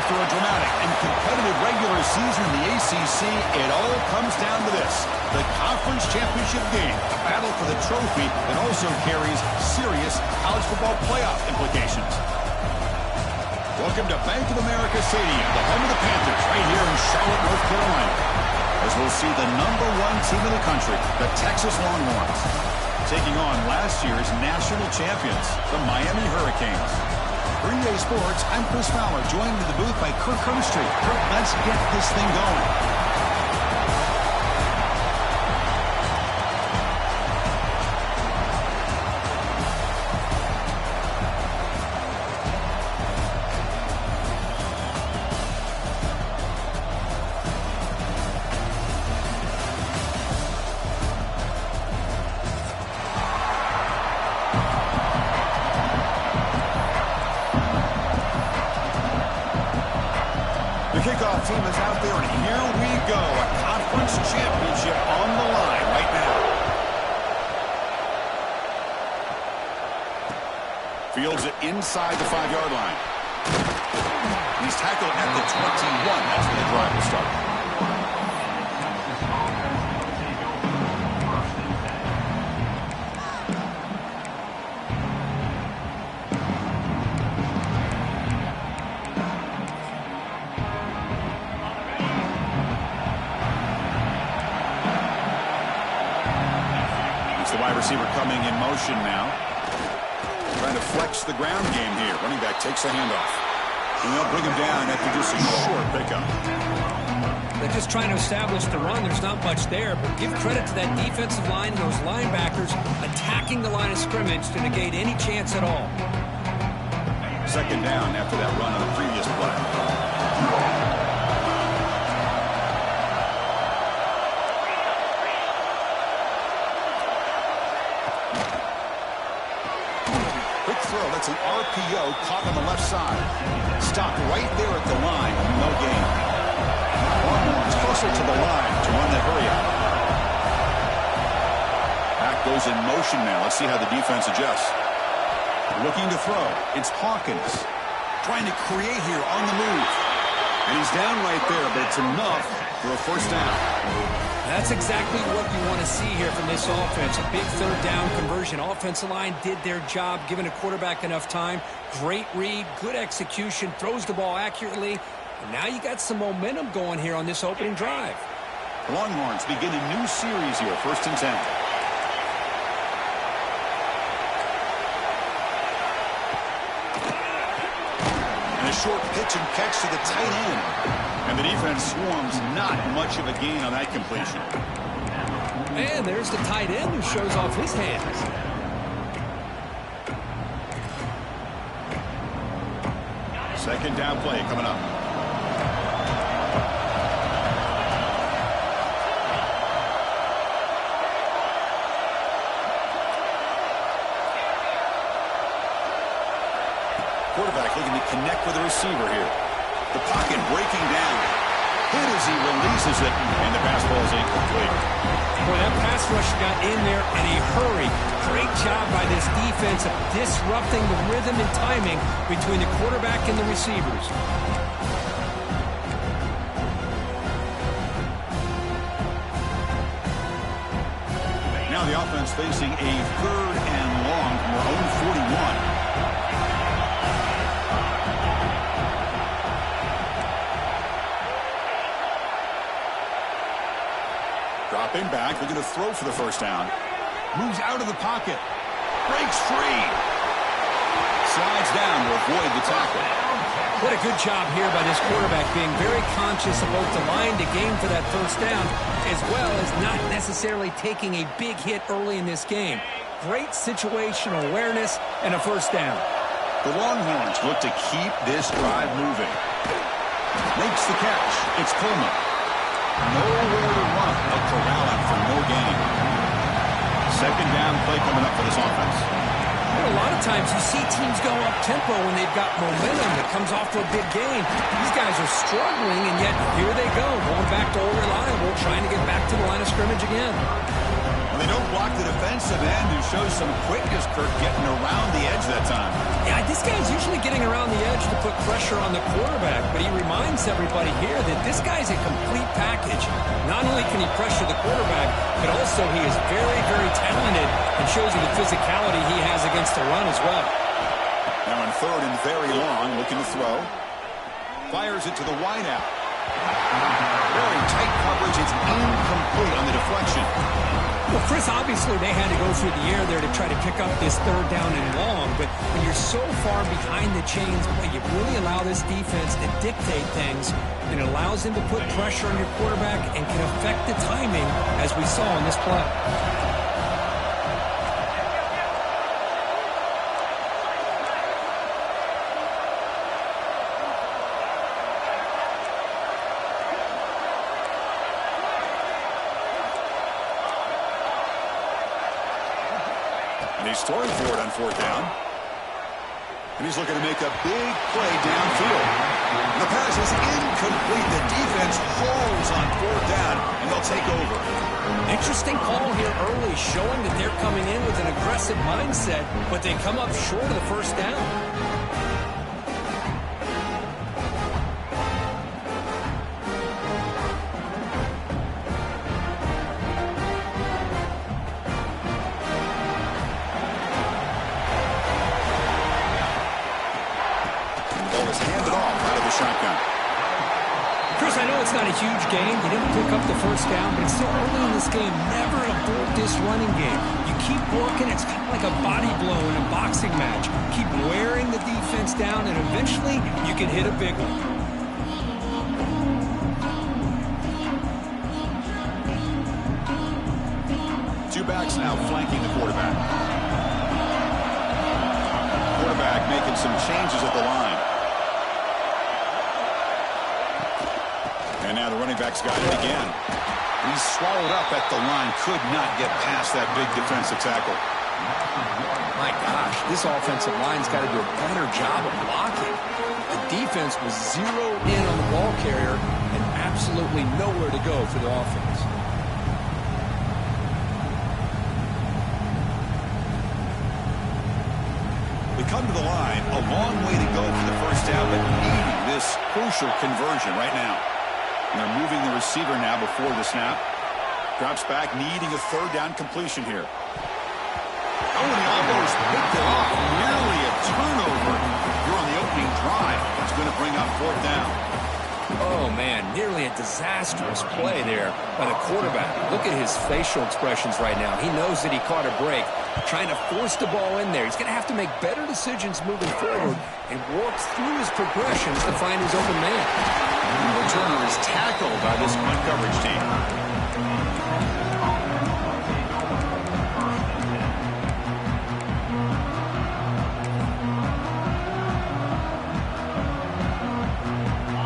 After a dramatic and competitive regular season in the ACC, it all comes down to this: the conference championship game, a battle for the trophy that also carries serious college football playoff implications. Welcome to Bank of America Stadium, the home of the Panthers, right here in Charlotte, North Carolina, as we'll see the #1 team in the country, the Texas Longhorns, taking on last year's national champions, the Miami Hurricanes. For EA Sports, I'm Chris Fowler, joined in the booth by Kirk Herbstreit. Kirk, let's get this thing going. The kickoff team is out there, and here we go. A conference championship on the line right now. Fields it inside the 5-yard line. He's tackled at the 21. That's where the drive will start. The wide receiver coming in motion now. Trying to flex the ground game here. Running back takes a handoff. And they'll bring him down after just a short pickup. They're just trying to establish the run. There's not much there, but give credit to that defensive line and those linebackers attacking the line of scrimmage to negate any chance at all. Second down after that run on the previous play. That's an RPO caught on the left side. Stopped right there at the line. No gain. Longhorns closer to the line to run the hurry up. Back goes in motion now. Let's see how the defense adjusts. Looking to throw. It's Hawkins. Trying to create here on the move. And he's down right there, but it's enough for a first down. That's exactly what you want to see here from this offense. A big third down conversion. Offensive line did their job, giving a quarterback enough time. Great read, good execution, throws the ball accurately. And now you got some momentum going here on this opening drive. The Longhorns begin a new series here, 1st and 10. And a short pitch and catch to the tight end. And the defense swarms not much of a gain on that completion. And there's the tight end who shows off his hands. Second down play coming up. Quarterback looking to connect with the receiver here. The pocket breaking down. Hit as he releases it, and the pass ball is incomplete. Boy, that pass rush got in there in a hurry. Great job by this defense of disrupting the rhythm and timing between the quarterback and the receivers. Now the offense facing a 3rd and long from their own 41. Dropping back, looking to throw for the first down. Moves out of the pocket. Breaks free. Slides down to avoid the tackle. What a good job here by this quarterback, being very conscious of both the line to gain for that first down, as well as not necessarily taking a big hit early in this game. Great situational awareness and a first down. The Longhorns look to keep this drive moving. Makes the catch. It's Coleman. Nowhere to run, but corralling for no gain. Second down play coming up for this offense. A lot of times you see teams go up-tempo when they've got momentum that comes off to a big game. These guys are struggling, and yet here they go, going back to old reliable, trying to get back to the line of scrimmage again. Well, they don't block the defensive end, who shows some quickness, Kirk, getting around the edge that time. Yeah, I this guy's usually getting around the edge to put pressure on the quarterback, but he reminds everybody here that this guy's a complete package. Not only can he pressure the quarterback, but also he is very, very talented and shows you the physicality he has against the run as well. Now on third and very long, looking to throw. Fires it to the wideout. Very tight coverage. It's incomplete on the deflection. Well, Chris, obviously they had to go through the air there to try to pick up this third down and long, but when you're so far behind the chains, boy, you really allow this defense to dictate things, and it allows them to put pressure on your quarterback and can affect the timing, as we saw in this play. He's throwing for it on fourth down. And he's looking to make a big play downfield. The pass is incomplete. The defense holds on fourth down, and they'll take over. Interesting call here early, showing that they're coming in with an aggressive mindset, but they come up short of the first down. I know it's not a huge gain. You didn't pick up the first down, but it's still early in this game. Never abort this running game. You keep working. It's kind of like a body blow in a boxing match. Keep wearing the defense down, and eventually you can hit a big one. Two backs now flanking the quarterback. Quarterback making some changes at the line. And now the running back's got it again. He's swallowed up at the line. Could not get past that big defensive tackle. My gosh, this offensive line's got to do a better job of blocking. The defense was zeroed in on the ball carrier and absolutely nowhere to go for the offense. We come to the line. A long way to go for the first down, but needing this crucial conversion right now. And they're moving the receiver now before the snap. Drops back, needing a third down completion here. Oh, and he almost picked it off. Nearly a turnover. You're on the opening drive. It's going to bring up fourth down. Oh, man, nearly a disastrous play there by the quarterback. Look at his facial expressions right now. He knows that he caught a break, trying to force the ball in there. He's going to have to make better decisions moving forward and work through his progressions to find his open man. The returner is tackled by this punt coverage team.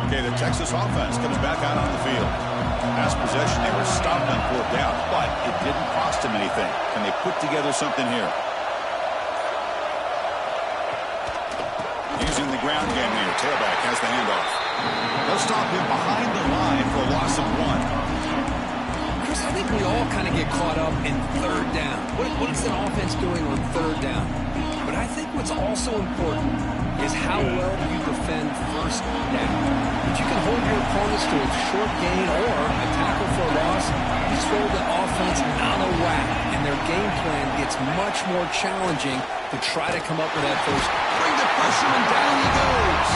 Okay, the Texas offense comes back out on the field. Last possession, they were stopped on fourth down, but it didn't cost them anything. Can they put together something here? Using the ground game here. Tailback has the handoff. They'll stop him behind the line for a loss of 1. Chris, I think we all kind of get caught up in third down. What is an offense doing on third down? But I think what's also important is how well you defend first down. If you can hold your opponents to a short gain or a tackle for a loss, you throw the offense out of whack, and their game plan gets much more challenging to try to come up with that first. Bring the pressure, and down he goes.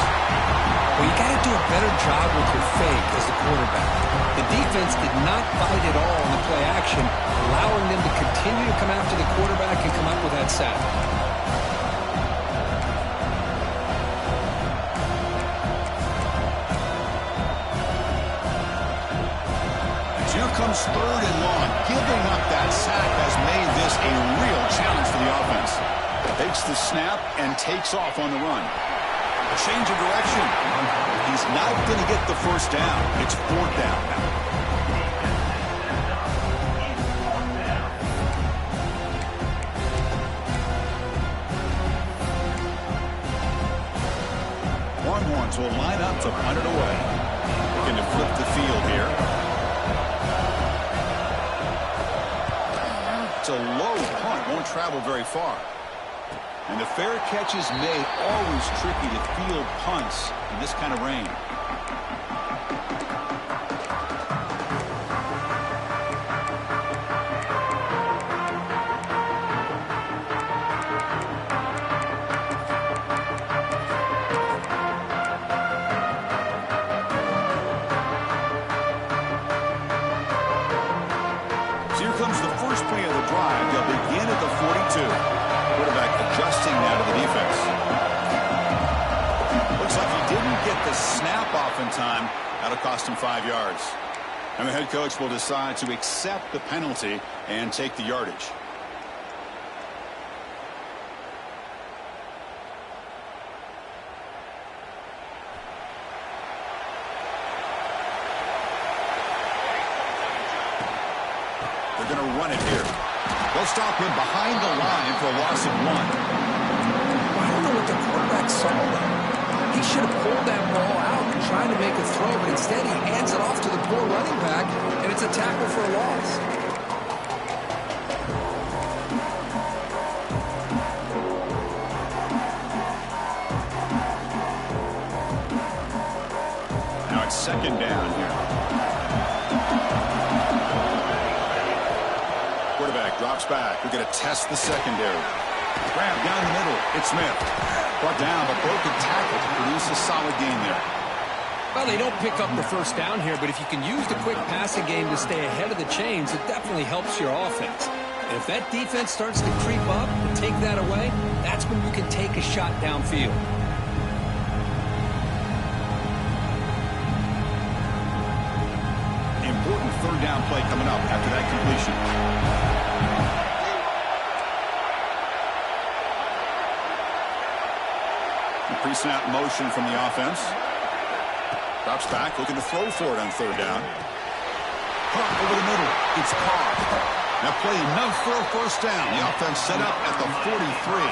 Well, you got to do a better job with your fake as the quarterback. The defense did not bite at all in the play action, allowing them to continue to come after the quarterback and come up with that sack. Here comes third and long. Giving up that sack has made this a real challenge for the offense. Takes the snap and takes off on the run. A change of direction. He's not going to get the first down. It's fourth down now. Longhorns will line up to punt it away. Looking to flip the field here. It's a low punt, won't travel very far. And the fair catch is made. Always tricky to field punts in this kind of rain. So here comes the first play of the drive. They'll begin at the 42. Quarterback adjusting now to the defense. Looks like he didn't get the snap off in time. That'll cost him 5 yards. And the head coach will decide to accept the penalty and take the yardage. They're going to run it here. They'll stop him behind the line for a loss of 1. I don't know what the quarterback saw there. He should have pulled that ball out and tried to make a throw, but instead he hands it off to the poor running back, and it's a tackle for a loss. Now it's second down here. Quarterback drops back. We're going to test the secondary. Grab down the middle. It's Smith. Brought down, but broken tackle to produce a solid gain there. Well, they don't pick up the first down here, but if you can use the quick passing game to stay ahead of the chains, it definitely helps your offense. And if that defense starts to creep up and take that away, that's when you can take a shot downfield. Important third down play coming up after that completion. Pre-snap motion from the offense. Drops back, looking to throw for it on third down. Caught over the middle. It's caught. Now play enough for a first down. The offense set up at the 43.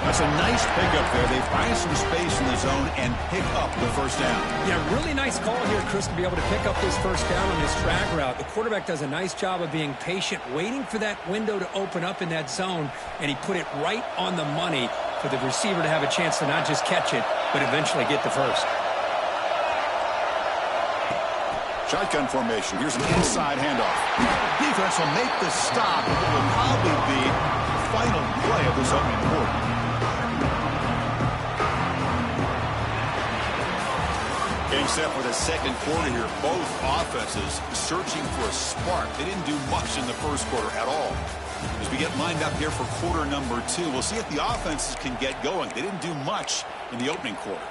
That's a nice pickup there. They find some space in the zone and pick up the first down. Yeah, really nice call here, Chris, to be able to pick up this first down on this drag route. The quarterback does a nice job of being patient, waiting for that window to open up in that zone, and he put it right on the money for the receiver to have a chance to not just catch it, but eventually get the first. Shotgun formation. Here's an inside handoff. Defense will make the stop. It will probably be the final play of this opening quarter. Getting set for the second quarter here. Both offenses searching for a spark. They didn't do much in the first quarter at all. As we get lined up here for quarter number 2, we'll see if the offenses can get going. They didn't do much in the opening quarter.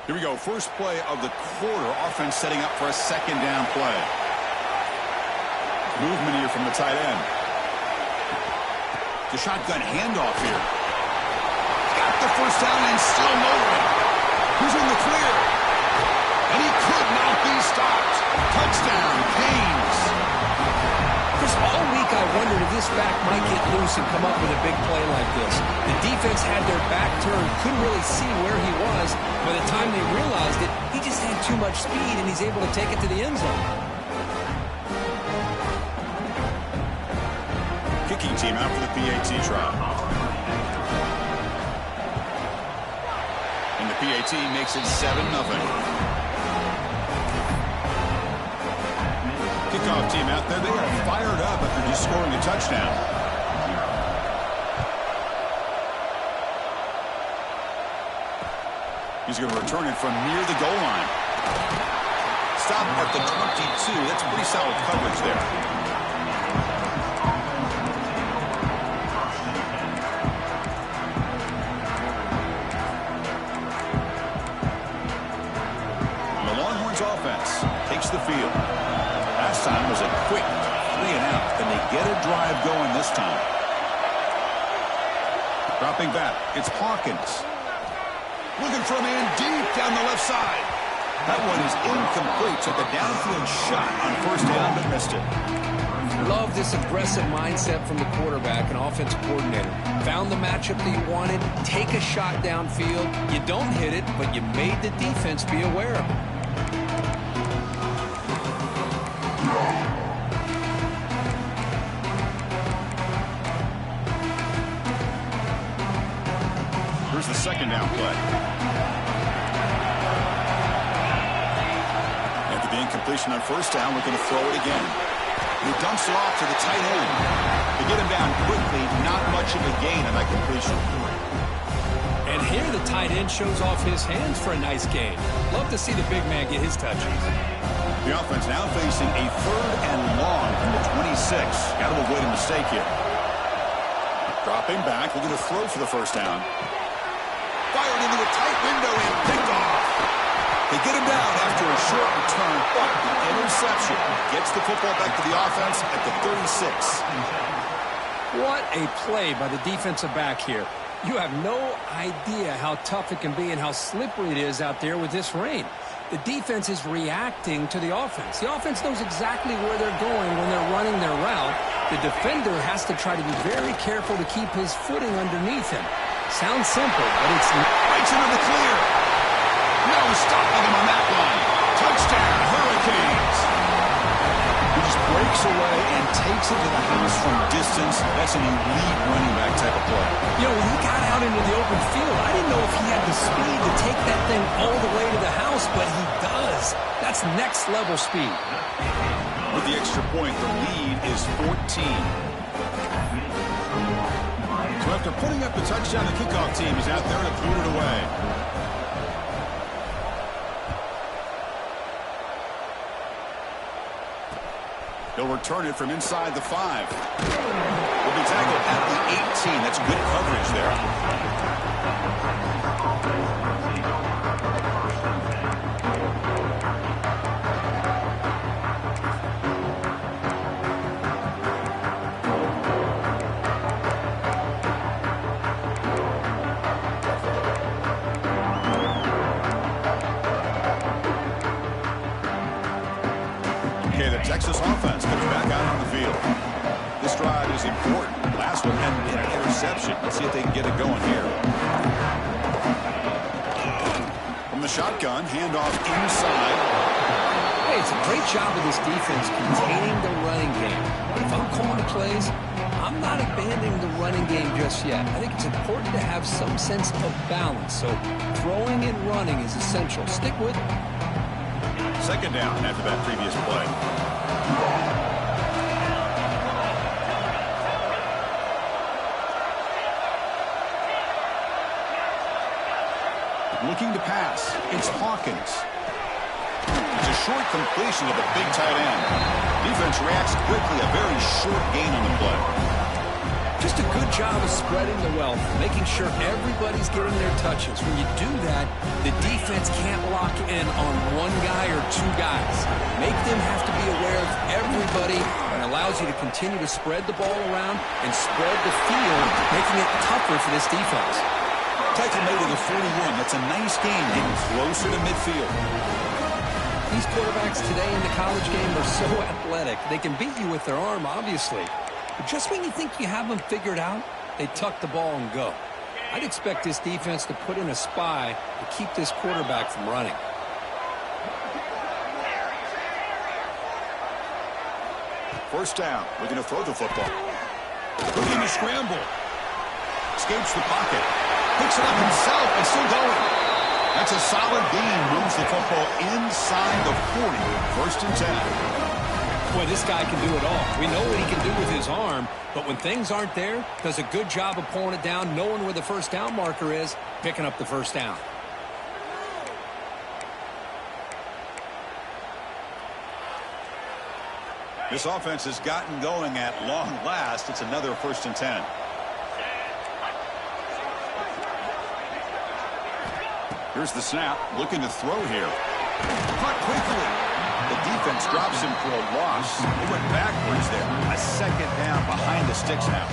Here we go. First play of the quarter. Offense setting up for a second down play. Movement here from the tight end. The shotgun handoff here. Got the first down and still moving. Who's in the clear? And he could not be stopped. Touchdown, Canes. Chris, all week I wondered if this back might get loose and come up with a big play like this. The defense had their back turned, couldn't really see where he was. By the time they realized it, he just had too much speed, and he's able to take it to the end zone. Kicking team out for the PAT try. And the PAT makes it 7-0. Kickoff team out there. They are fired up after just scoring a touchdown. He's going to return it from near the goal line. Stop at the 22. That's pretty solid coverage there. And the Longhorns offense takes the field. Last time was a quick 3-and-out. Can they get a drive going this time? Dropping back. It's Hawkins. Looking for a man deep down the left side. That one is incomplete. Took a downfield shot on first down, but missed it. Love this aggressive mindset from the quarterback and offensive coordinator. Found the matchup that you wanted, take a shot downfield. You don't hit it, but you made the defense be aware of it. Here's the second down play. After the incompletion on first down, we're going to throw it again. He dumps it off to the tight end. They get him down quickly, not much of a gain on that completion. And here the tight end shows off his hands for a nice gain. Love to see the big man get his touches. The offense now facing a 3rd and long from the 26. Got to avoid a mistake here. Dropping back, looking to throw for the first down. Fired into a tight window and picked off. They get him down after a short return, but the interception gets the football back to the offense at the 36. What a play by the defensive back here. You have no idea how tough it can be and how slippery it is out there with this rain. The defense is reacting to the offense. The offense knows exactly where they're going when they're running their route. The defender has to try to be very careful to keep his footing underneath him. Sounds simple, but it's right into the clear. No stopping him on that one. Touchdown, Hurricanes. He just breaks away and takes it to the house from distance. That's an elite running back type of play. You know, when he got out into the open field, I didn't know if he had the speed to take that thing all the way to the house, but he does. That's next level speed. With the extra point, the lead is 14. So after putting up the touchdown, the kickoff team is out there to put it away. He'll return it from inside the 5. Will be tackled at the 18. That's good coverage there. Texas offense comes back out on the field. This drive is important. Last one had an interception. Let's see if they can get it going here. From the shotgun, handoff inside. Hey, it's a great job of this defense containing the running game. But if I'm calling the plays, I'm not abandoning the running game just yet. I think it's important to have some sense of balance. So throwing and running is essential. Stick with it. Second down after that previous play. Looking to pass. It's Hawkins. It's a short completion of the big tight end. Defense reacts quickly. A very short gain on the play. Just a good job of spreading the wealth, making sure everybody's getting their touches. When you do that, the defense can't lock in on one guy or two guys. Make them have to be aware of everybody, and allows you to continue to spread the ball around and spread the field, making it tougher for this defense. Tackle made to the 41. That's a nice game, getting closer to midfield. These quarterbacks today in the college game are so athletic. They can beat you with their arm, obviously. But just when you think you have them figured out, they tuck the ball and go. I'd expect this defense to put in a spy to keep this quarterback from running. First down. Looking to throw the football. Looking to scramble. Escapes the pocket. Picks it up himself and still going. That's a solid gain. Moves the football inside the 40. First and 10. Boy, this guy can do it all. We know what he can do with his arm, but when things aren't there, does a good job of pulling it down, knowing where the first down marker is, picking up the first down. This offense has gotten going at long last. It's another first and 10. Here's the snap. Looking to throw here. Caught quickly. The defense drops him for a loss. They went backwards there. A second down behind the sticks now.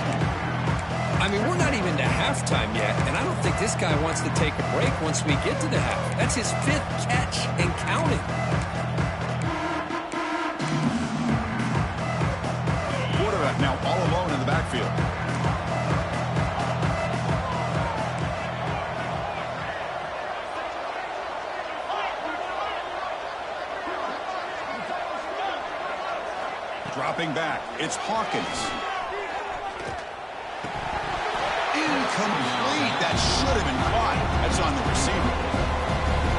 I mean, we're not even to halftime yet, and I don't think this guy wants to take a break once we get to the half. That's his 5th catch and counting. quarterback now all alone in the backfield. Dropping back, it's Hawkins. Incomplete. That should have been caught. That's on the receiver.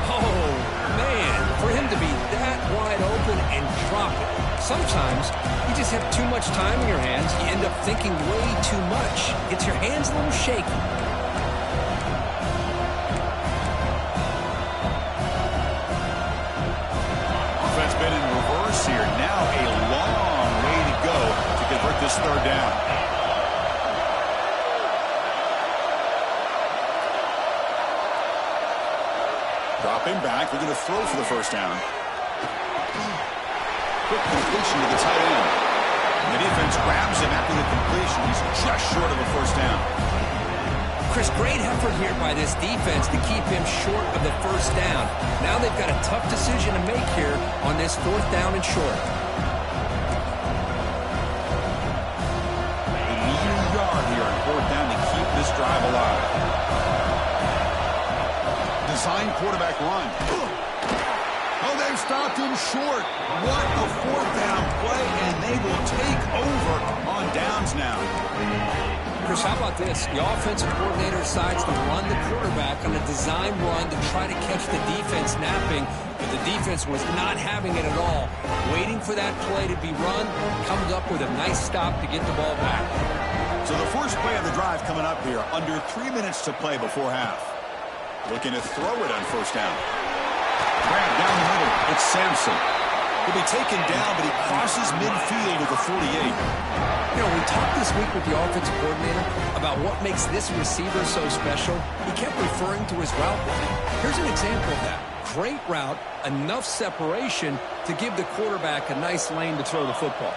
Oh, man, for him to be that wide open and drop it. Sometimes you just have too much time in your hands. You end up thinking way too much. Gets your hands a little shaky. Offense been in reverse here. Now a long way to go to convert this third down. Dropping back, they're going to throw for the first down. Quick completion to the tight end. The defense grabs him after the completion. He's just short of a first down. Chris, great effort here by this defense to keep him short of the first down. Now they've got a tough decision to make here on this fourth down and short. They need a yard here on fourth down to keep this drive alive. Design quarterback run. Oh, they've stopped him short. What a fourth down play, and they will take over on downs now. Chris, how about this? The offensive coordinator decides to run the quarterback on a design run to try to catch the defense napping, but the defense was not having it at all. Waiting for that play to be run, comes up with a nice stop to get the ball back. So the first play of the drive coming up here, under 3 minutes to play before half. Looking to throw it on first down. Grab down the middle. It's Sampson. He'll be taken down, but he crosses midfield at the 48. You know, we talked this week with the offensive coordinator about what makes this receiver so special. He kept referring to his route running. Here's an example of that. Great route, enough separation to give the quarterback a nice lane to throw the football.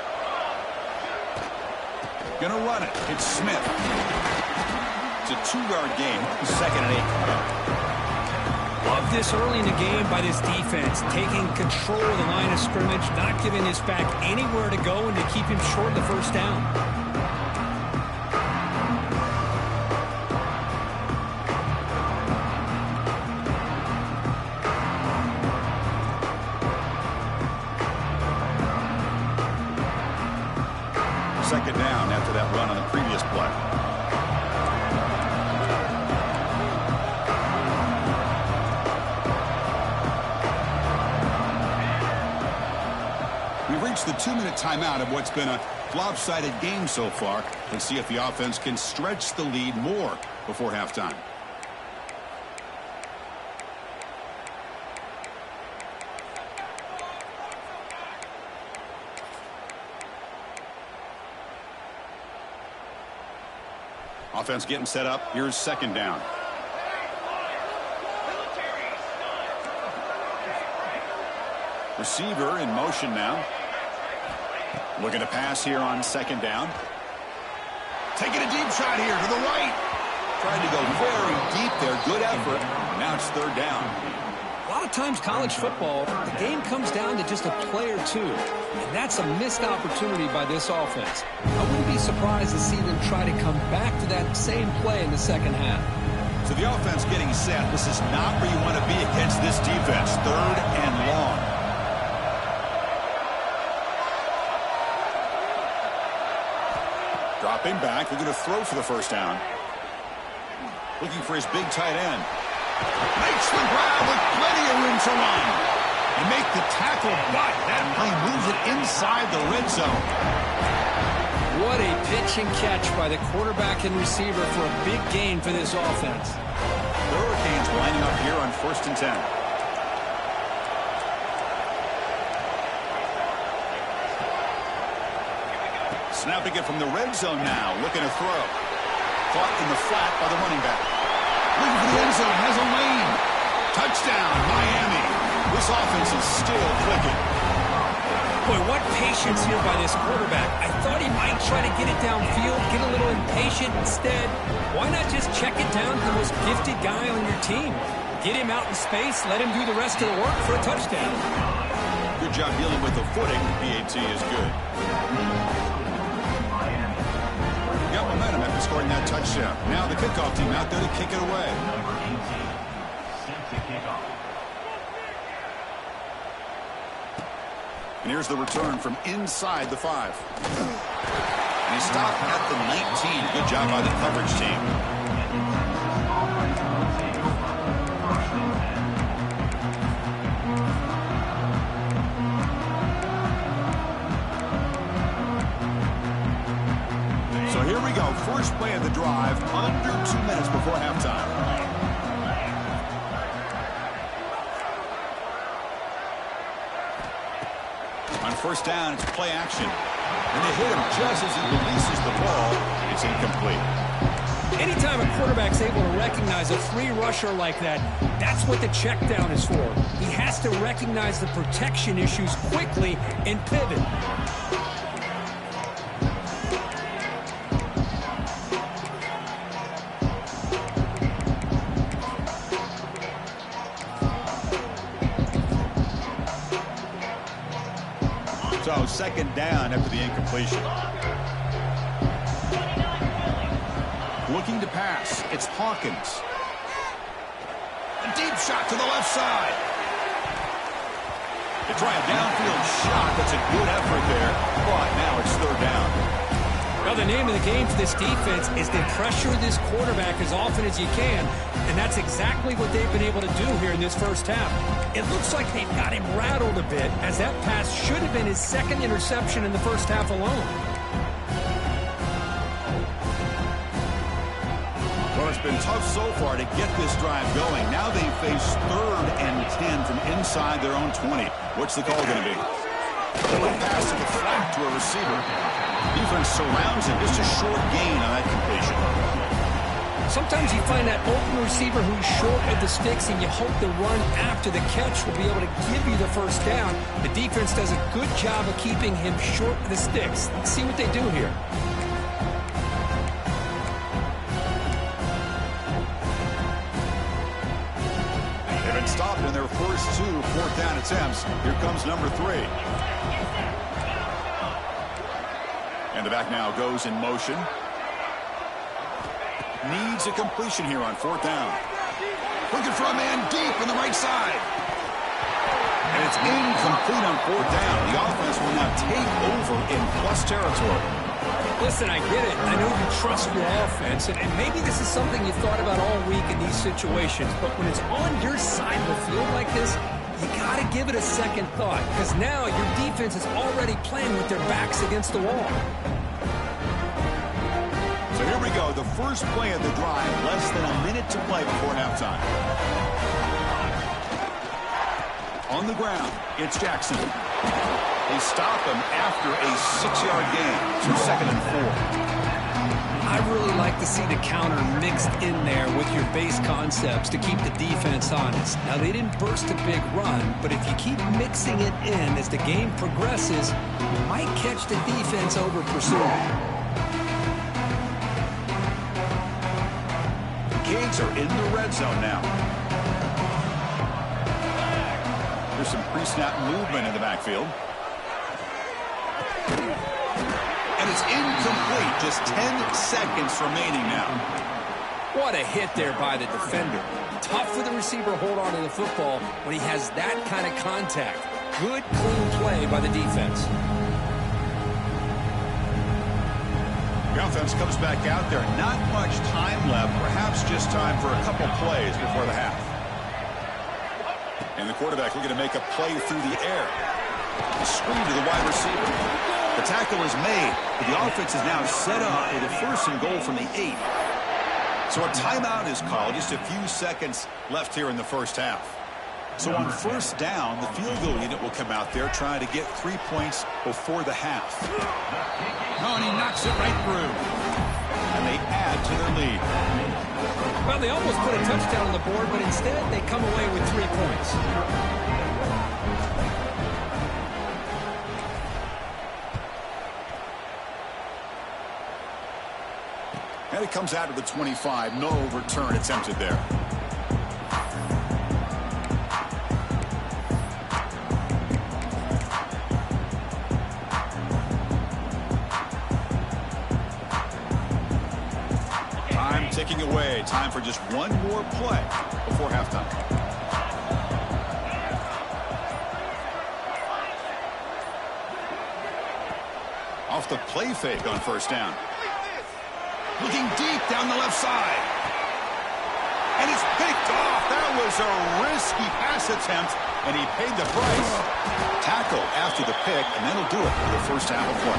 Gonna run it. It's Smith. It's a 2-yard gain. 2nd and 8 coming up. Love this early in the game by this defense, taking control of the line of scrimmage, not giving this back anywhere to go and to keep him short of the first down. Second down after that run on the previous play. We've reached the 2-minute timeout of what's been a lopsided game so far. Let's see if the offense can stretch the lead more before halftime. Offense getting set up. Here's second down. Receiver in motion now. Looking to pass here on second down. Taking a deep shot here to the right. Trying to go very deep there. Good effort. Now it's third down. A lot of times college football, the game comes down to just a play or two. And that's a missed opportunity by this offense. I wouldn't be surprised to see them try to come back to that same play in the second half. So the offense getting set. This is not where you want to be against this defense. Third and long. Dropping back. They're going to throw for the first down. Looking for his big tight end. Makes the grab with plenty of room to run. And make the tackle, but that play moves it inside the red zone. What a pitch and catch by the quarterback and receiver for a big gain for this offense. The Hurricanes lining up here on 1st and 10. Snapping it from the red zone now. Looking to throw. Caught in the flat by the running back. Looking for the end zone. Has a lane. Touchdown, Miami. This offense is still clicking. Boy, what patience here by this quarterback. I thought he might try to get it downfield, get a little impatient. Instead, why not just check it down to the most gifted guy on your team? Get him out in space, let him do the rest of the work for a touchdown. Good job dealing with the footing. PAT is good. scoring that touchdown. Now the kickoff team out there to kick it away. Number 18, set to kick off. And here's the return from inside the 5. And he stopped at the 19. Good job by the coverage team. So here we go. First play of the drive, under 2 minutes before halftime. On first down, it's play action. And they hit him just as he releases the ball. It's incomplete. Anytime a quarterback's able to recognize a free rusher like that, that's what the check down is for. He has to recognize the protection issues quickly and pivot. So second down after the incompletion. Looking to pass. It's Hawkins. A deep shot to the left side. They try a downfield shot. That's a good effort there. But now it's third down. Well, the name of the game for this defense is to pressure this quarterback as often as you can, and that's exactly what they've been able to do here in this first half. It looks like they've got him rattled a bit, as that pass should have been his second interception in the first half alone. Well, it's been tough so far to get this drive going. Now they face 3rd and 10 from inside their own 20. What's the call going to be? A pass to the flat to a receiver. Defense surrounds him. Just a short gain on that completion. Sometimes you find that open receiver who's short of the sticks, and you hope the run after the catch will be able to give you the first down. The defense does a good job of keeping him short of the sticks. Let's see what they do here. They've been stopped in their first 2 fourth down attempts. Here comes number 3. And the back now goes in motion. Needs a completion here on 4th down. Looking for a man deep on the right side. And it's incomplete on 4th down. The offense will now take over in plus territory. Listen, I get it. I know you trust your offense, and maybe this is something you thought about all week in these situations, but when it's on your side of the field like this, you got to give it a second thought, because now your defense is already playing with their backs against the wall. So here we go, the first play of the drive, less than a minute to play before halftime. On the ground, it's Jackson. They stop him after a 6-yard gain, so 2nd and 4. I really like to see the counter mixed in there with your base concepts to keep the defense honest. Now, they didn't burst a big run, but if you keep mixing it in as the game progresses, you might catch the defense over pursuing. The Canes are in the red zone now. There's some pre-snap movement in the backfield. And it's incomplete. Just 10 seconds remaining now. What a hit there by the defender. Tough for the receiver to hold on to the football when he has that kind of contact. Good, clean play by the defense. The offense comes back out there. Not much time left. Perhaps just time for a couple plays before the half. And the quarterback looking to make a play through the air. A screen to the wide receiver. The tackle is made, but the offense is now set up with a 1st and goal from the 8. So a timeout is called. Just a few seconds left here in the first half. So on 1st down, the field goal unit will come out there trying to get 3 points before the half. Oh, and he knocks it right through. And they add to their lead. Well, they almost put a touchdown on the board, but instead they come away with 3 points. And it comes out of the 25. No return attempted there. time for just one more play before halftime. Off the play fake on first down. Looking deep down the left side. And it's picked off. That was a risky pass attempt, and he paid the price. Tackle after the pick, and that'll do it for the first half of play.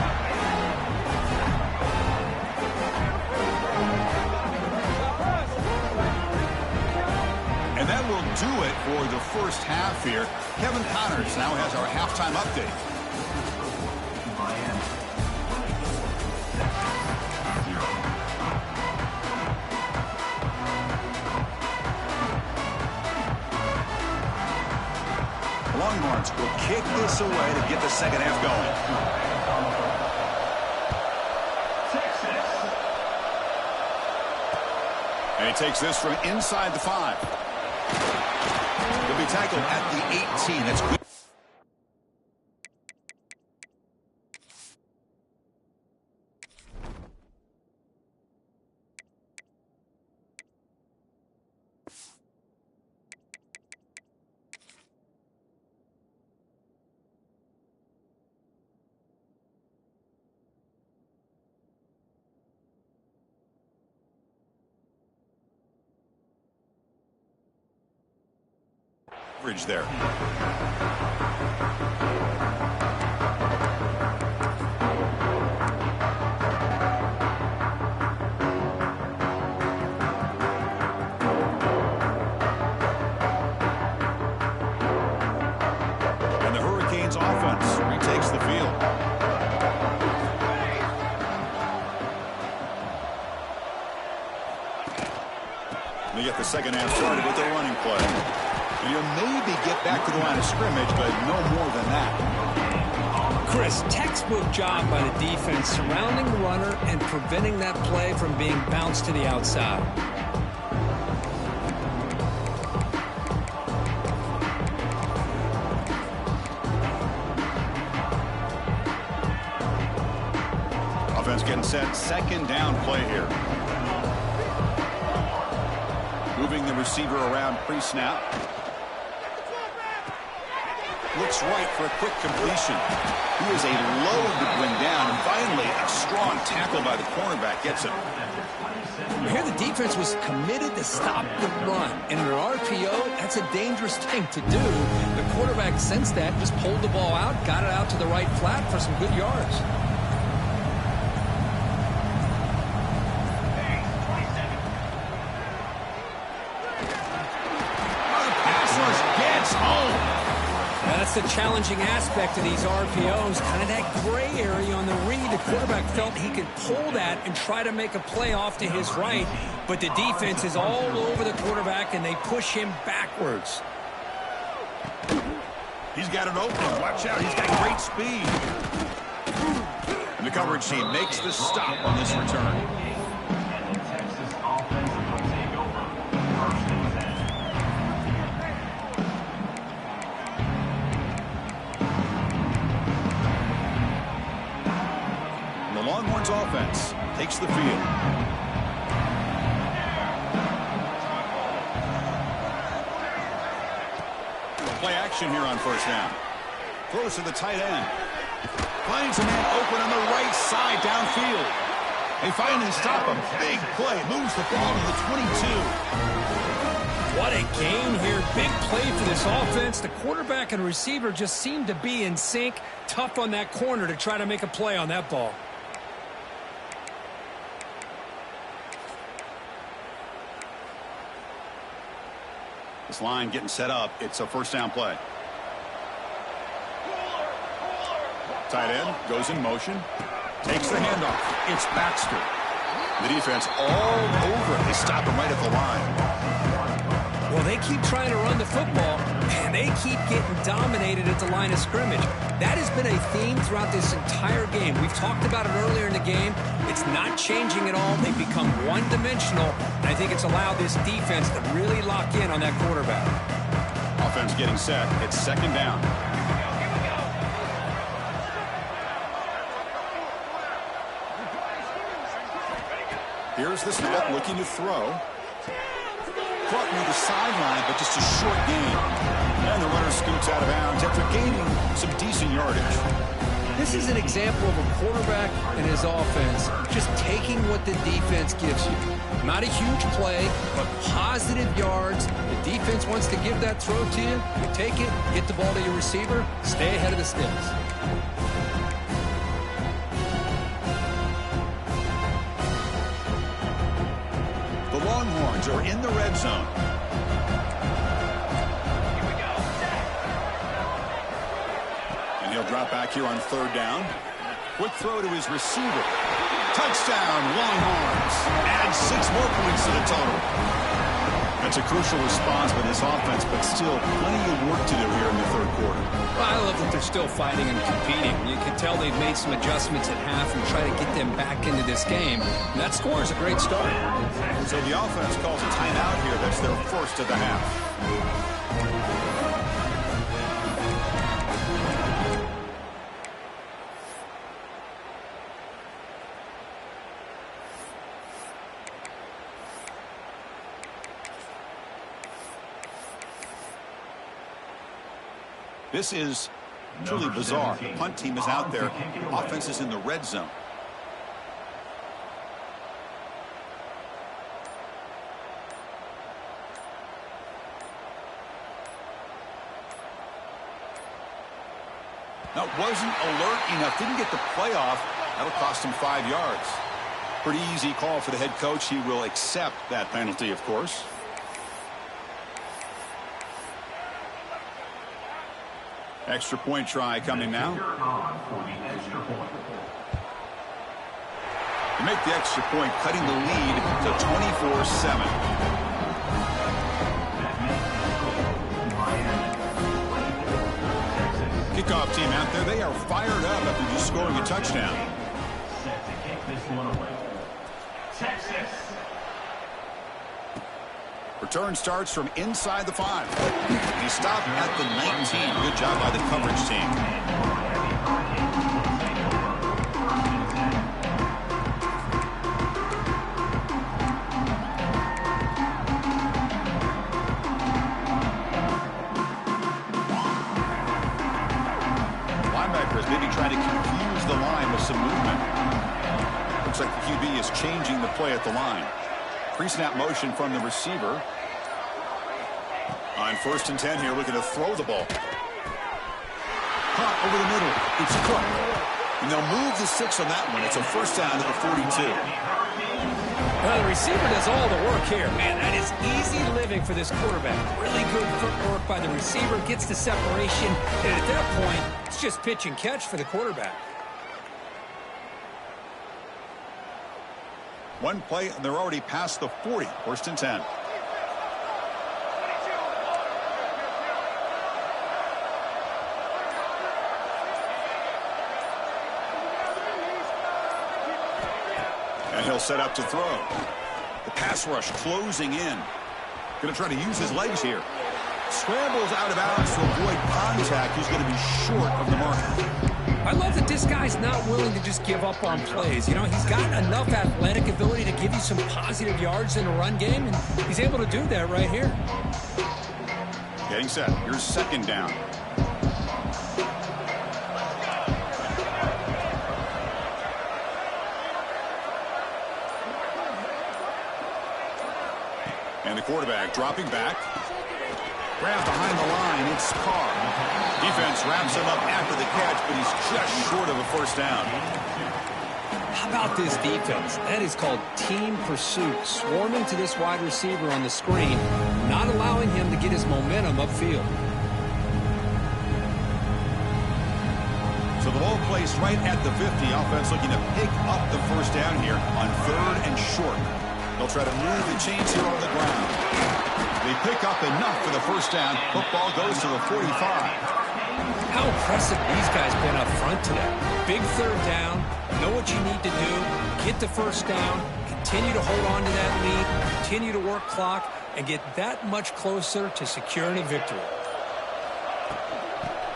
And that will do it for the first half here. Kevin Connors now has our halftime update. Longhorns will kick this away to get the second half going. And he takes this from inside the 5. He'll be tackled at the 18. That's good. There. And the Hurricanes offense retakes the field. They get the second half started with their running play. You'll maybe get back to the line of scrimmage, but no more than that. Chris, textbook job by the defense surrounding the runner and preventing that play from being bounced to the outside. Offense getting set. Second down play here. Moving the receiver around pre-snap. Looks right for a quick completion. He is a load to bring down. And finally, a strong tackle by the cornerback gets him. Here the defense was committed to stop the run. And in an RPO, that's a dangerous thing to do. The quarterback sensed that, just pulled the ball out, got it out to the right flat for some good yards. That's the challenging aspect of these RPOs, kind of that gray area on the read. The quarterback felt he could pull that and try to make a play off to his right, but the defense is all over the quarterback, and they push him backwards. He's got an opening. Watch out. He's got great speed. And the coverage team makes the stop on this return. Longhorns offense takes the field. Play action here on first down. Throws to the tight end. Finds a man open on the right side downfield. They finally stop him. Big play. Moves the ball to the 22. What a gain here. Big play for this offense. The quarterback and receiver just seem to be in sync. Tough on that corner to try to make a play on that ball. This line getting set up. It's a first down play. Tight end goes in motion. Takes the handoff. It's Baxter. The defense all over it. They stop him right at the line. Well, they keep trying to run the football, and they keep getting dominated at the line of scrimmage. That has been a theme throughout this entire game. We've talked about it earlier in the game. It's not changing at all. They've become one-dimensional, and I think it's allowed this defense to really lock in on that quarterback. Offense getting set. It's second down. Here's the snap, looking to throw. caught near the sideline, but just a short gain. And the runner scoots out of bounds after gaining some decent yardage. This is an example of a quarterback and his offense just taking what the defense gives you. Not a huge play, but positive yards. The defense wants to give that throw to you. You take it, get the ball to your receiver, stay ahead of the sticks. The Longhorns are in the red zone. And he'll drop back here on 3rd down. Quick throw to his receiver. Touchdown, Longhorns. Add 6 more points to the total. That's a crucial response by this offense, but still plenty of work to do here in the 3rd quarter. Well, I love that they're still fighting and competing. You can tell they've made some adjustments at half and try to get them back into this game. And that score is a great start. So the offense calls a timeout here. That's their first of the half. This is truly bizarre. The punt team is out there. Offense is in the red zone. Now, wasn't alert enough. Didn't get the play off. That'll cost him 5 yards. Pretty easy call for the head coach. He will accept that penalty, of course. Extra point try coming now. To make the extra point, cutting the lead to 24-7. Kickoff team out there. They are fired up after just scoring a touchdown. Set to kick this one away. Texas. Return starts from inside the 5. He stopped at the 19. Good job by the coverage team. Linebackers maybe trying to confuse the line with some movement. Looks like the QB is changing the play at the line. Pre-snap motion from the receiver. On 1st and 10 here, looking to throw the ball. Caught over the middle. It's Cook. And they'll move the 6 on that one. It's a 1st down to the 42. Well, the receiver does all the work here. Man, that is easy living for this quarterback. Really good footwork by the receiver. Gets the separation. And at that point, it's just pitch and catch for the quarterback. One play, and they're already past the 40. 1st and 10. And he'll set up to throw. The pass rush closing in. Going to try to use his legs here. Scrambles out of bounds to avoid contact. He's going to be short of the mark. I love that this guy's not willing to just give up on plays. You know, he's got enough athletic ability to give you some positive yards in a run game, and he's able to do that right here. Getting set. Here's 2nd down. And the quarterback dropping back. Grabbed behind the line. It's Carr. Defense wraps him up after the catch, but he's just short of a 1st down. How about this defense? That is called team pursuit. Swarming to this wide receiver on the screen, not allowing him to get his momentum upfield. So the ball placed right at the 50. Offense looking to pick up the 1st down here on 3rd and short. They'll try to move the chains here on the ground. They pick up enough for the 1st down. Football goes to the 45. How impressive these guys been up front today. Big 3rd down. Know what you need to do. Get the 1st down. Continue to hold on to that lead. Continue to work clock. And get that much closer to securing a victory.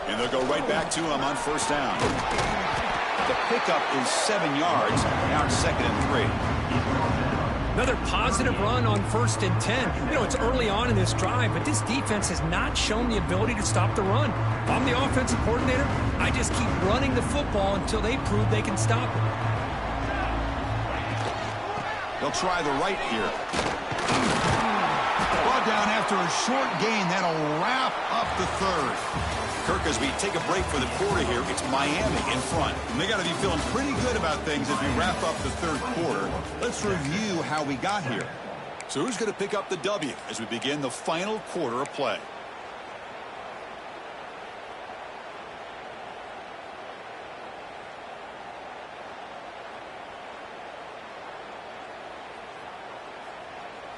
And they'll go right back to him on 1st down. The pickup is 7 yards. Now it's 2nd and 3. Another positive run on 1st and 10. You know, it's early on in this drive, but this defense has not shown the ability to stop the run. If I'm the offensive coordinator, I just keep running the football until they prove they can stop it. They'll try the right here. Brought down after a short gain. That'll wrap up the third. Kirk, as we take a break for the quarter here, it's Miami in front. And they got to be feeling pretty good about things as we wrap up the third quarter. Let's review how we got here. So who's going to pick up the W as we begin the final quarter of play?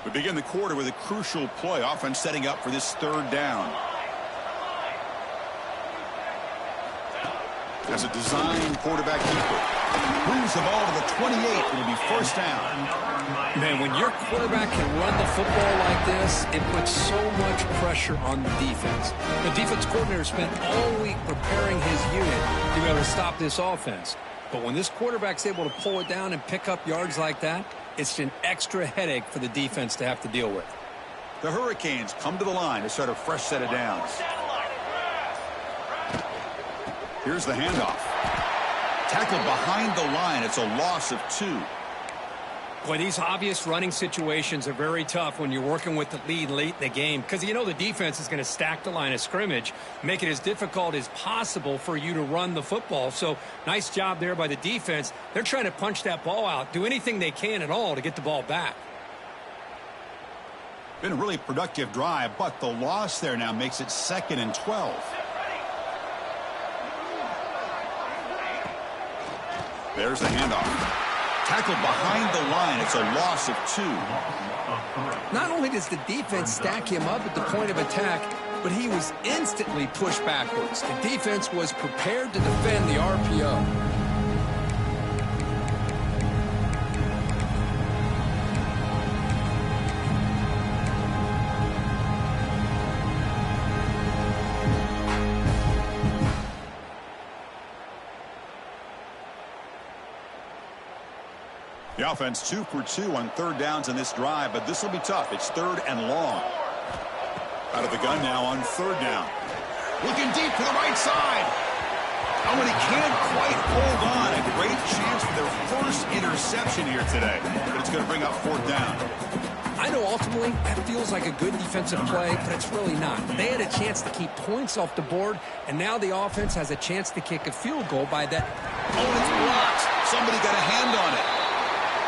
We begin the quarter with a crucial play. Offense setting up for this third down. As a design quarterback keeper. Moves the ball to the 28. It'll be first down. Man, when your quarterback can run the football like this, it puts so much pressure on the defense. The defense coordinator spent all week preparing his unit to be able to stop this offense. But when this quarterback's able to pull it down and pick up yards like that, it's an extra headache for the defense to have to deal with. The Hurricanes come to the line to start a fresh set of downs. Here's the handoff. Tackled behind the line. It's a loss of 2. Boy, these obvious running situations are very tough when you're working with the lead late in the game because you know the defense is going to stack the line of scrimmage, make it as difficult as possible for you to run the football. So nice job there by the defense. They're trying to punch that ball out, do anything they can at all to get the ball back. Been a really productive drive, but the loss there now makes it 2nd and 12. There's the handoff. Tackled behind the line. It's a loss of 2. Not only does the defense stack him up at the point of attack, but he was instantly pushed backwards. The defense was prepared to defend the RPO. The offense 2 for 2 on third downs in this drive, but this will be tough. It's 3rd and long. Out of the gun now on 3rd down. Looking deep to the right side. Oh, and he can't quite hold on. A great chance for their first interception here today, but it's going to bring up 4th down. I know ultimately that feels like a good defensive play, but it's really not. They had a chance to keep points off the board, and now the offense has a chance to kick a field goal by that. Oh, and it's blocked. Somebody got a hand on it.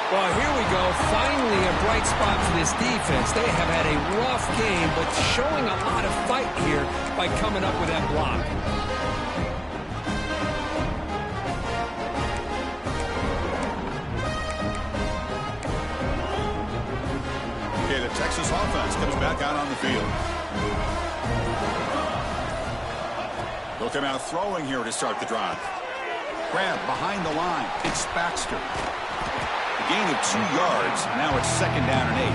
Well, here we go. Finally a bright spot for this defense. They have had a rough game, but showing a lot of fight here by coming up with that block. Okay, the Texas offense comes back out on the field. They'll come out throwing here to start the drive. Grab behind the line. It's Baxter. Gain of 2 yards. Now it's 2nd down and 8.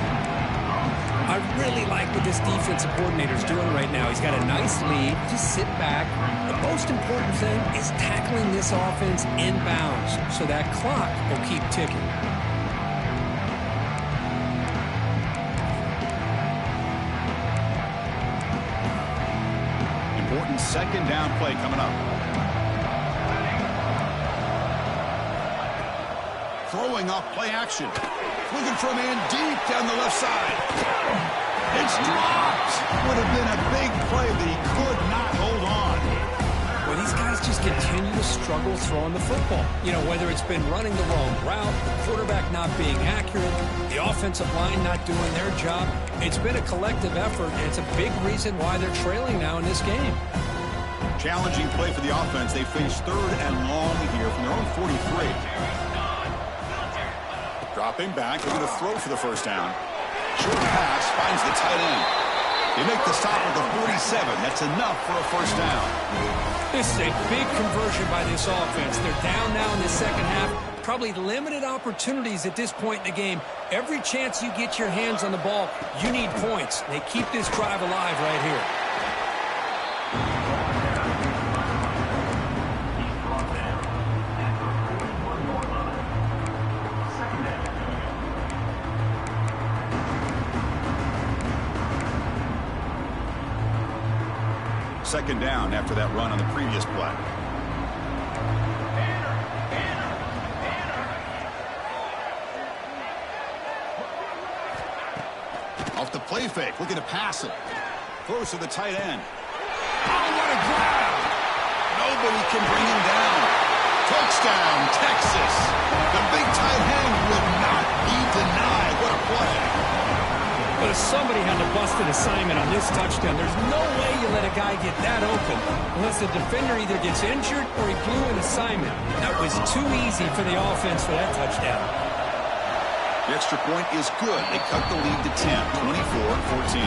I really like what this defensive coordinator is doing right now. He's got a nice lead. Just sit back. The most important thing is tackling this offense inbounds so that clock will keep ticking. Important 2nd down play coming up. Throwing off play action. Looking for a man deep down the left side. It's dropped. Would have been a big play, but he could not hold on. Well, these guys just continue to struggle throwing the football. You know, whether it's been running the wrong route, the quarterback not being accurate, the offensive line not doing their job. It's been a collective effort, and it's a big reason why they're trailing now in this game. Challenging play for the offense. They face 3rd and long here from their own 43. Dropping back, they're going to throw for the first down. Short pass finds the tight end. They make the stop at the 47. That's enough for a first down. This is a big conversion by this offense. They're down now in the second half. Probably limited opportunities at this point in the game. Every chance you get your hands on the ball, you need points. They keep this drive alive right here. second down after that run on the previous play. Off the play fake, looking to pass it. Throws to the tight end. Oh, what a grab! Nobody can bring him down. Touchdown, Texas. The big tight end would not be denied. What a play. But if somebody had to bust an assignment on this touchdown, there's no way you let a guy get that open unless the defender either gets injured or he blew an assignment. That was too easy for the offense for that touchdown. The extra point is good. They cut the lead to 10, 24-14.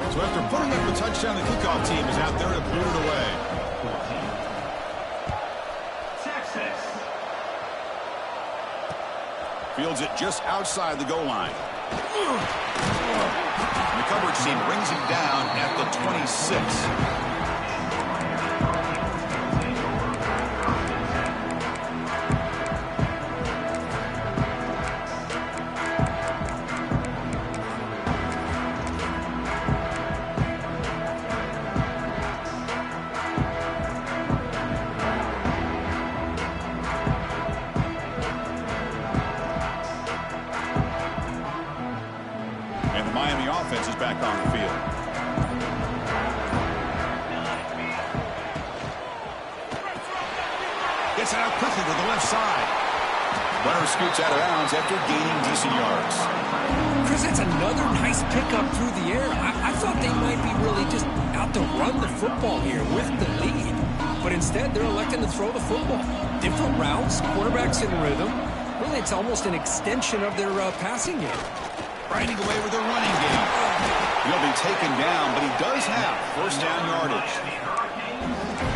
So after putting up the touchdown, the kickoff team is out there to boot it away. Texas. Fields it just outside the goal line. And the coverage team brings him down at the 26. Offense is back on the field. Gets it out quickly to the left side. Runner scoots out of bounds after gaining decent yards. Chris, that's another nice pickup through the air. I thought they might be really just out to run the football here with the lead. But instead, they're electing to throw the football. Different routes, quarterbacks in rhythm. Really, it's almost an extension of their passing game. Riding away with their running game. He'll be taken down, but he does have first down yardage.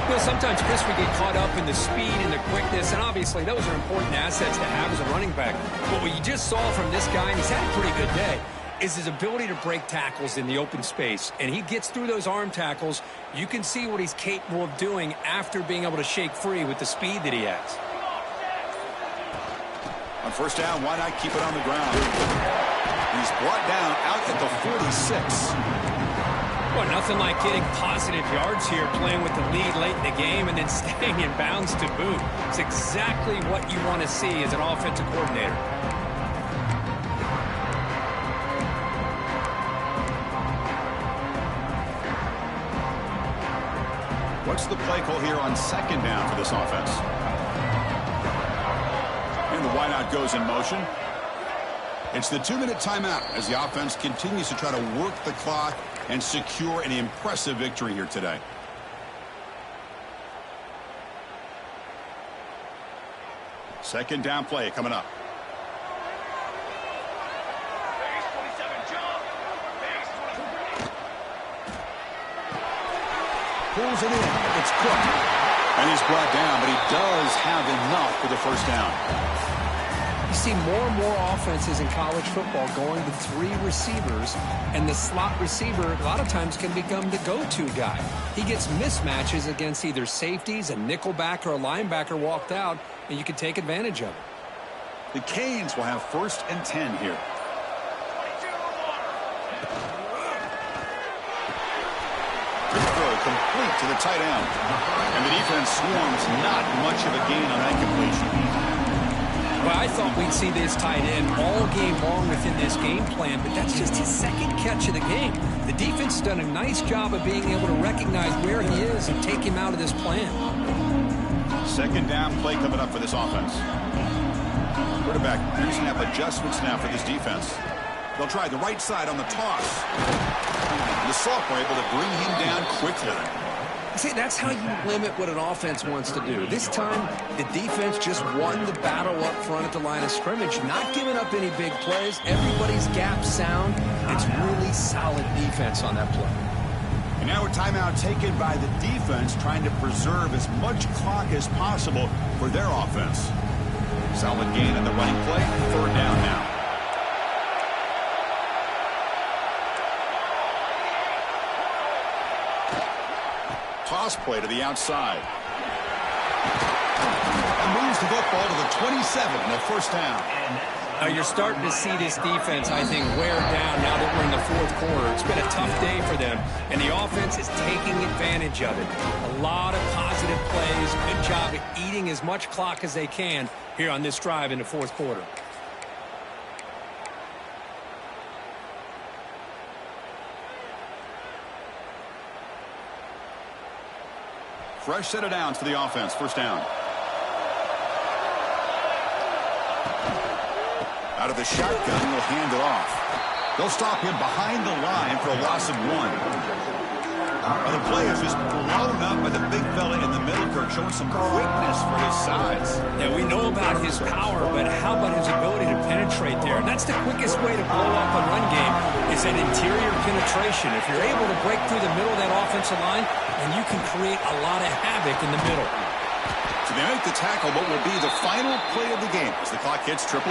You know, sometimes, Chris, we get caught up in the speed and the quickness, and obviously those are important assets to have as a running back. But what you just saw from this guy, and he's had a pretty good day, is his ability to break tackles in the open space. And he gets through those arm tackles. You can see what he's capable of doing after being able to shake free with the speed that he has. On first down, why not keep it on the ground? He's brought down out at the 46. Well, nothing like getting positive yards here, playing with the lead late in the game and then staying in bounds to boot. It's exactly what you want to see as an offensive coordinator. What's the play call here on second down for this offense? And the wideout goes in motion. It's the 2-minute timeout as the offense continues to try to work the clock and secure an impressive victory here today. Second down play coming up. Pulls it in. It's Cook. And he's brought down, but he does have enough for the first down. You see more and more offenses in college football going to 3 receivers, and the slot receiver a lot of times can become the go-to guy. He gets mismatches against either safeties, a nickelback, or a linebacker walked out, and you can take advantage of it. The Canes will have first and 10 here. Complete to the tight end. And the defense swarms, not much of a gain on that completion. Well, I thought we'd see this tight end all game long within this game plan, but that's just his second catch of the game. The defense has done a nice job of being able to recognize where he is and take him out of this plan. Second down play coming up for this offense. Quarterback using up adjustments now for this defense. They'll try the right side on the toss. The sophomore able to bring him down quickly. See, that's how you limit what an offense wants to do. This time, the defense just won the battle up front at the line of scrimmage, not giving up any big plays. Everybody's gap sound. It's really solid defense on that play. And now a timeout taken by the defense, trying to preserve as much clock as possible for their offense. Solid gain on the running play. Third down now. Toss play to the outside. And moves the football to the 27 and a first down. You're starting to see this defense, I think, wear down now that we're in the fourth quarter. It's been a tough day for them, and the offense is taking advantage of it. A lot of positive plays. Good job at eating as much clock as they can here on this drive in the fourth quarter. Fresh set of downs for the offense. First down. Out of the shotgun, will hand it off. They'll stop him behind the line for a loss of 1. Well, the play is just blown up by the big fella in the middle, Kirk, showing some quickness for his size. Yeah, we know about his power, but how about his ability to penetrate there? And that's the quickest way to blow up a run game is that interior penetration. If you're able to break through the middle of that offensive line, then you can create a lot of havoc in the middle. So they make the tackle, what will be the final play of the game as the clock hits 0-0.